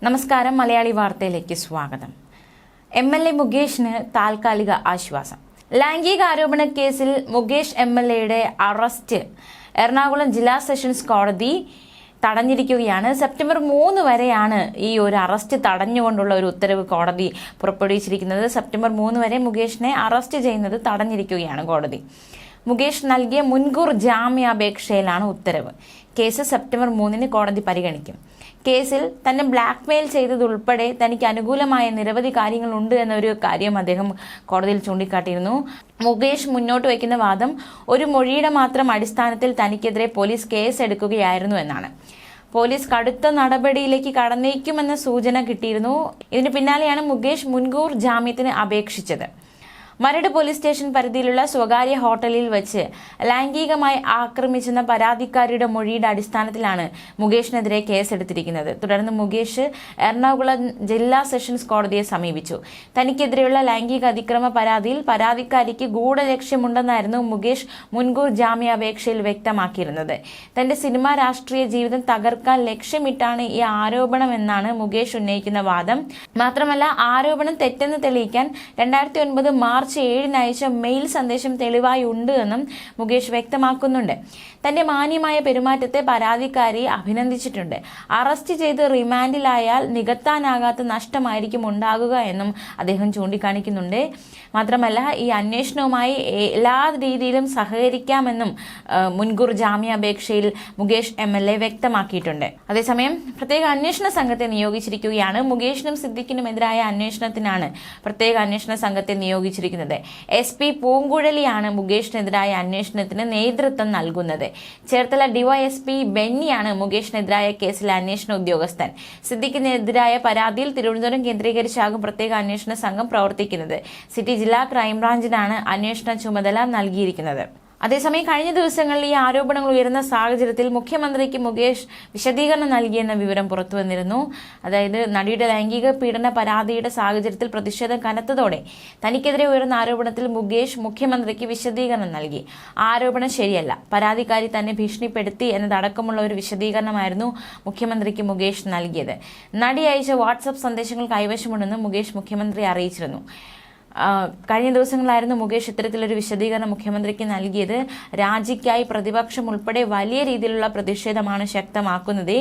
നമസ്കാരം, മലയാളി വാർത്തയിലേക്ക് സ്വാഗതം. MLA മുകേഷിന് താൽക്കാലിക ആശ്വാസം. ലൈംഗിക ആരോപണ കേസിൽ മുകേഷ് MLAയുടെ അറസ്റ്റ് എറണാകുളം ജില്ലാ സെഷൻസ് കോടതി തടഞ്ഞിരിക്കുകയാണ്. സെപ്റ്റംബർ 3 വരെയാണ് ഈ ഒരു അറസ്റ്റ് തടഞ്ഞുകൊണ്ടുള്ള ഒരു ഉത്തരവ് കോടതി പുറപ്പെടുവിച്ചിരിക്കുന്നത്. സെപ്റ്റംബർ 3 വരെ മുകേഷിനെ അറസ്റ്റ് ചെയ്യുന്നത് തടഞ്ഞിരിക്കുകയാണ് കോടതി. മുകേഷ് നൽകിയ മുൻകൂർ ജാമ്യാപേക്ഷയിലാണ് ഉത്തരവ്. കേസ് സെപ്റ്റംബർ 3 കോടതി പരിഗണിക്കും. കേസിൽ തന്നെ ബ്ലാക്ക്മെയിൽ ചെയ്തതുൾപ്പെടെ തനിക്ക് അനുകൂലമായ നിരവധി കാര്യങ്ങളുണ്ട് എന്നൊരു കാര്യം അദ്ദേഹം കോടതിയിൽ ചൂണ്ടിക്കാട്ടിയിരുന്നു. മുകേഷ് മുന്നോട്ട് വയ്ക്കുന്ന വാദം ഒരു മൊഴിയുടെ മാത്രം അടിസ്ഥാനത്തിൽ തനിക്കെതിരെ പോലീസ് കേസ് എടുക്കുകയായിരുന്നു എന്നാണ്. പോലീസ് കടുത്ത നടപടിയിലേക്ക് കടന്നേക്കുമെന്ന സൂചന കിട്ടിയിരുന്നു. ഇതിന് പിന്നാലെയാണ് മുകേഷ് മുൻകൂർ ജാമ്യത്തിന് അപേക്ഷിച്ചത്. മരട് പോലീസ് സ്റ്റേഷൻ പരിധിയിലുള്ള സ്വകാര്യ ഹോട്ടലിൽ വെച്ച് ലൈംഗികമായി ആക്രമിച്ചെന്ന പരാതിക്കാരിയുടെ മൊഴിയുടെ അടിസ്ഥാനത്തിലാണ് മുകേഷിനെതിരെ കേസെടുത്തിരിക്കുന്നത്. തുടർന്ന് മുകേഷ് എറണാകുളം ജില്ലാ സെഷൻസ് കോടതിയെ സമീപിച്ചു. തനിക്കെതിരെയുള്ള ലൈംഗിക അതിക്രമ പരാതിയിൽ പരാതിക്കാരിക്ക് ഗൂഢലക്ഷ്യമുണ്ടെന്നായിരുന്നു മുകേഷ് മുൻകൂർ ജാമ്യാപേക്ഷയിൽ വ്യക്തമാക്കിയിരുന്നത്. തന്റെ സിനിമാ രാഷ്ട്രീയ ജീവിതം തകർക്കാൻ ലക്ഷ്യമിട്ടാണ് ഈ ആരോപണമെന്നാണ് മുകേഷ് ഉന്നയിക്കുന്ന വാദം. മാത്രമല്ല, ആരോപണം തെറ്റെന്ന് തെളിയിക്കാൻ 2009 മാർച്ച് 7 അയച്ച മെയിൽ സന്ദേശം തെളിവായി ഉണ്ട് എന്നും മുകേഷ് വ്യക്തമാക്കുന്നുണ്ട്. തന്റെ മാന്യമായ പെരുമാറ്റത്തെ പരാതിക്കാരി അഭിനന്ദിച്ചിട്ടുണ്ട്. അറസ്റ്റ് ചെയ്ത് റിമാൻഡിലായാൽ നികത്താനാകാത്ത നഷ്ടമായിരിക്കും ഉണ്ടാകുക എന്നും അദ്ദേഹം ചൂണ്ടിക്കാണിക്കുന്നുണ്ട്. മാത്രമല്ല, ഈ അന്വേഷണവുമായി എല്ലാ രീതിയിലും സഹകരിക്കാമെന്നും മുൻകൂർ ജാമ്യാപേക്ഷയിൽ മുകേഷ് MLA വ്യക്തമാക്കിയിട്ടുണ്ട്. അതേസമയം പ്രത്യേക അന്വേഷണ സംഘത്തെ നിയോഗിച്ചിരിക്കുകയാണ്. മുകേഷിനും സിദ്ദിഖിനുമെതിരായ അന്വേഷണത്തിനാണ് പ്രത്യേക അന്വേഷണ സംഘത്തെ നിയോഗിച്ചിരിക്കുന്നത്. SP പൂങ്കുഴലിയാണ് മുകേഷിനെതിരായ അന്വേഷണത്തിന് നേതൃത്വം നൽകുന്നത്. ചേർത്തല DYSP ബെന്നിയാണ് മുകേഷിനെതിരായ കേസിലെ അന്വേഷണ ഉദ്യോഗസ്ഥൻ. സിദ്ദിഖിനെതിരായ പരാതിയിൽ തിരുവനന്തപുരം കേന്ദ്രീകരിച്ചാകും പ്രത്യേക അന്വേഷണ സംഘം പ്രവർത്തിക്കുന്നത്. സിറ്റി ജില്ലാ ക്രൈംബ്രാഞ്ചിനാണ് അന്വേഷണ ചുമതല നൽകിയിരിക്കുന്നത്. അതേസമയം കഴിഞ്ഞ ദിവസങ്ങളിൽ ഈ ആരോപണങ്ങൾ ഉയർന്ന സാഹചര്യത്തിൽ മുഖ്യമന്ത്രിക്ക് മുകേഷ് വിശദീകരണം നൽകിയെന്ന വിവരം പുറത്തുവന്നിരുന്നു. അതായത്, നടിയുടെ ലൈംഗിക പീഡന പരാതിയുടെ സാഹചര്യത്തിൽ പ്രതിഷേധം കനത്തതോടെ തനിക്കെതിരെ ഉയർന്ന ആരോപണത്തിൽ മുകേഷ് മുഖ്യമന്ത്രിക്ക് വിശദീകരണം നൽകി. ആരോപണം ശരിയല്ല, പരാതിക്കാരി തന്നെ ഭീഷണിപ്പെടുത്തി എന്നതടക്കമുള്ള ഒരു വിശദീകരണമായിരുന്നു മുഖ്യമന്ത്രിക്ക് മുകേഷ് നൽകിയത്. നടി അയച്ച വാട്സ്ആപ്പ് സന്ദേശങ്ങൾ കൈവശമുണ്ടെന്ന് മുകേഷ് മുഖ്യമന്ത്രിയെ അറിയിച്ചിരുന്നു. കഴിഞ്ഞ ദിവസങ്ങളായിരുന്നു മുകേഷ് ഇത്തരത്തിലൊരു വിശദീകരണം മുഖ്യമന്ത്രിക്ക് നൽകിയത്. രാജിക്കായി പ്രതിപക്ഷം ഉൾപ്പെടെ വലിയ രീതിയിലുള്ള പ്രതിഷേധമാണ് ശക്തമാക്കുന്നത്.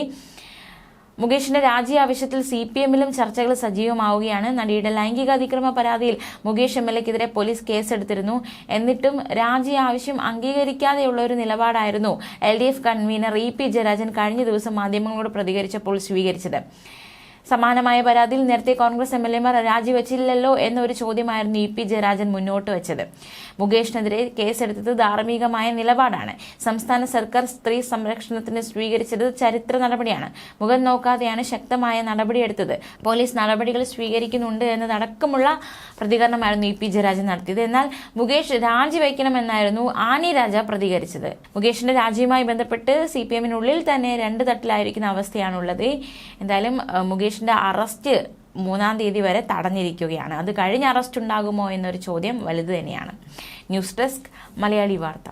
മുകേഷിന്റെ രാജി ആവശ്യത്തിൽ CPM-ലും ചർച്ചകൾ സജീവമാവുകയാണ്. നടിയുടെ ലൈംഗിക അതിക്രമ പരാതിയിൽ മുകേഷ് MLAക്കെതിരെ പോലീസ് കേസെടുത്തിരുന്നു. എന്നിട്ടും രാജി ആവശ്യം അംഗീകരിക്കാതെയുള്ള ഒരു നിലപാടായിരുന്നു LDF കൺവീനർ EP ജയരാജൻ കഴിഞ്ഞ ദിവസം മാധ്യമങ്ങളോട് പ്രതികരിച്ചപ്പോൾ സ്വീകരിച്ചത്. സമാനമായ പരാതിയിൽ നേരത്തെ കോൺഗ്രസ് MLAമാർ രാജിവെച്ചില്ലല്ലോ എന്നൊരു ചോദ്യമായിരുന്നു EP ജയരാജൻ മുന്നോട്ട് വെച്ചത്. മുകേഷിനെതിരെ കേസെടുത്തത് ധാർമ്മികമായ നിലപാടാണ്. സംസ്ഥാന സർക്കാർ സ്ത്രീ സംരക്ഷണത്തിന് സ്വീകരിച്ചത് ചരിത്ര നടപടിയാണ്. മുഖം നോക്കാതെയാണ് ശക്തമായ നടപടിയെടുത്തത്. പോലീസ് നടപടികൾ സ്വീകരിക്കുന്നുണ്ട് എന്നതടക്കമുള്ള പ്രതികരണമായിരുന്നു EP ജയരാജൻ നടത്തിയത്. എന്നാൽ മുകേഷ് രാജിവെക്കണമെന്നായിരുന്നു ആനി രാജ പ്രതികരിച്ചത്. മുകേഷിന്റെ രാജിയുമായി ബന്ധപ്പെട്ട് CPM-നുള്ളിൽ തന്നെ 2 തട്ടിലായിരിക്കുന്ന അവസ്ഥയാണുള്ളത്. എന്തായാലും മുകേഷിന്റെ അറസ്റ്റ് 3-ാം തീയതി വരെ തടഞ്ഞിരിക്കുകയാണ്. അത് കഴിഞ്ഞ് അറസ്റ്റ് ഉണ്ടാകുമോ എന്നൊരു ചോദ്യം വലുത് തന്നെയാണ്. ന്യൂസ് ഡെസ്ക്, മലയാളി വാർത്ത.